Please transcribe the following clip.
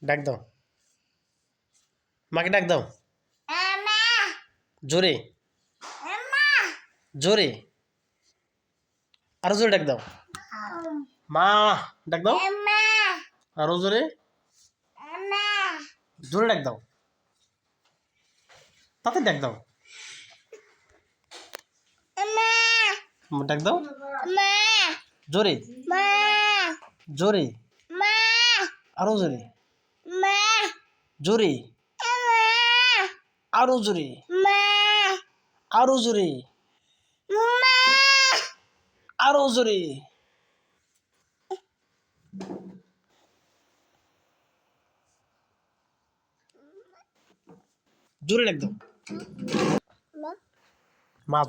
ডাক দাও, মাকে ডাক দাও জোরে, জোরে, আরো জোরে ডাক দাও। মা ডাক দাও, আরো জোরে, জোরে ডাক দাও, তাতে ডাক দাও, ডাক দাও জোরে, জোরে, আরো জোরে, জোরে, আরো জোরে, আরো জোরে, আরো জোরে, জোরে ডাক দাও। মা